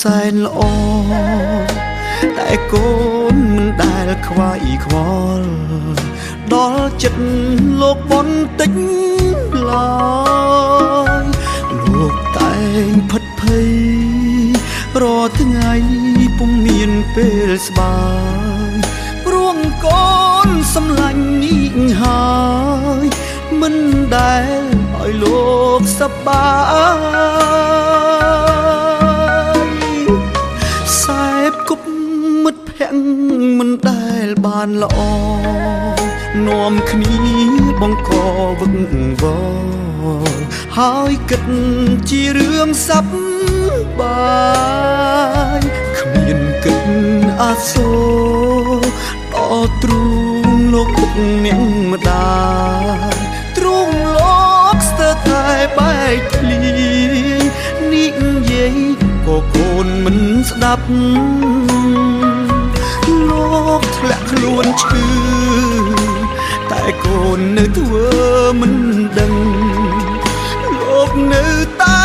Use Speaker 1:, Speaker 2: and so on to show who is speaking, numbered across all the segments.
Speaker 1: សែនល្អតែកូនមិនដែលខ្វាយខ្វល់ដល់ចិត្តលោកបន្តិចឡើយលោកតែងផិតភ័យរាល់ថ្ងៃពុំមានពេលស្បាយព្រោះកូនសំឡាញ់នេះហើយមិនដែលឲ្យលោកសប្បាយគប់មិត្តភក្តិមិនដែលបានល្អនាំគ្នាបង្កវឹកវរហើយគិតជារឿងសប្បាយគ្មានគិតអាសូរដល់ទ្រូងលោកគុកអ្នកម្ដាយទ្រូងលោកស្ទើរតែបែកធ្លាយនិយាយក៏កូនមិនស្ដាប់លោកធ្លាក់ខ្លួនឈឺតែកូននៅធ្វើមិនដឹងលោកនៅតែ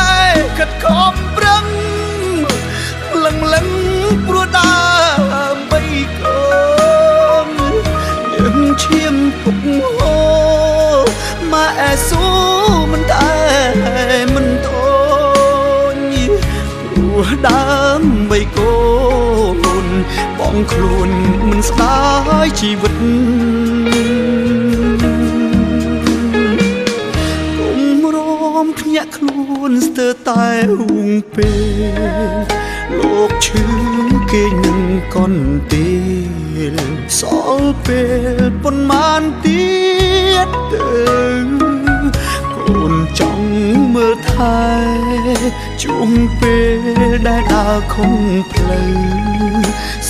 Speaker 1: ខិតខំប្រឹងលឹងព្រោះដើម្បីកូនយើងឈាមពុកហូម៉ែស៊ូមិនតែមិនតូនព្រោះដើម្បីកូនបងខ្លួនមិនស្ដាយជីវិតគុំរំភ្ញាក់ខ្លួនស្ទើរតែហួងពេលលោកឈឺគេនឹងកន់ពេលសល់ពេលប៉ុន្មានទៀតទៅកូនចង់មើលថែជួងពេលដែលដើរខុំផ្លូវ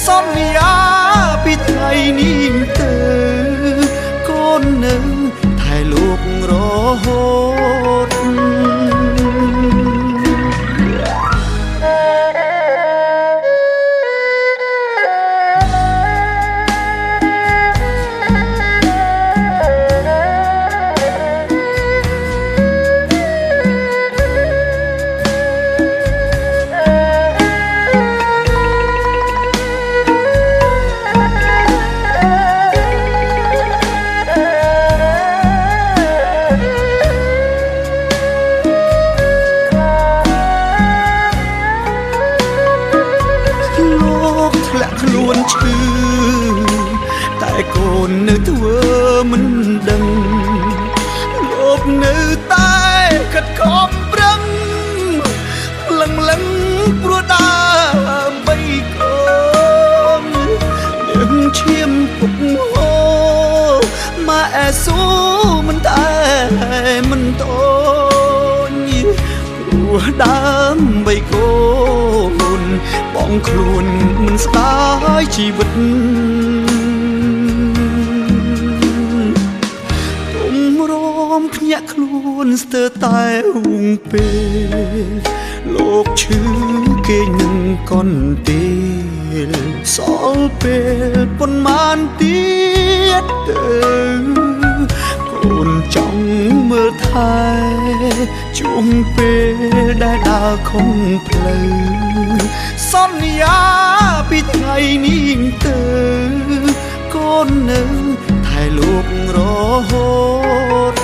Speaker 1: សន្យាពីថ្ងៃនេះទៅកូននៅថែលោករហូតខ្លួនឈឺតែកូននៅធ្វើមិនដឹងលោកនៅតែខិតខំប្រឹងលឹងព្រោះដើម្បីកូនយើងឈាមពុកហូម៉ែស៊ូមិនតែមិនតូនព្រោះដើម្បីកូនបងខ្លួនមិនស្ដាយជីវិតគុំរំភ្ញាក់ខ្លួនស្ទើរតែហួងពេលលោកឈឺគេនឹងកន់ពេលសល់ពេលប៉ុន្មានទៀតទៅកូនចង់មើលថែជួងពេលដែលដើរខុំផ្លូវសន្យាពីថ្ងៃនេះទៅកូននៅថែលោករហូត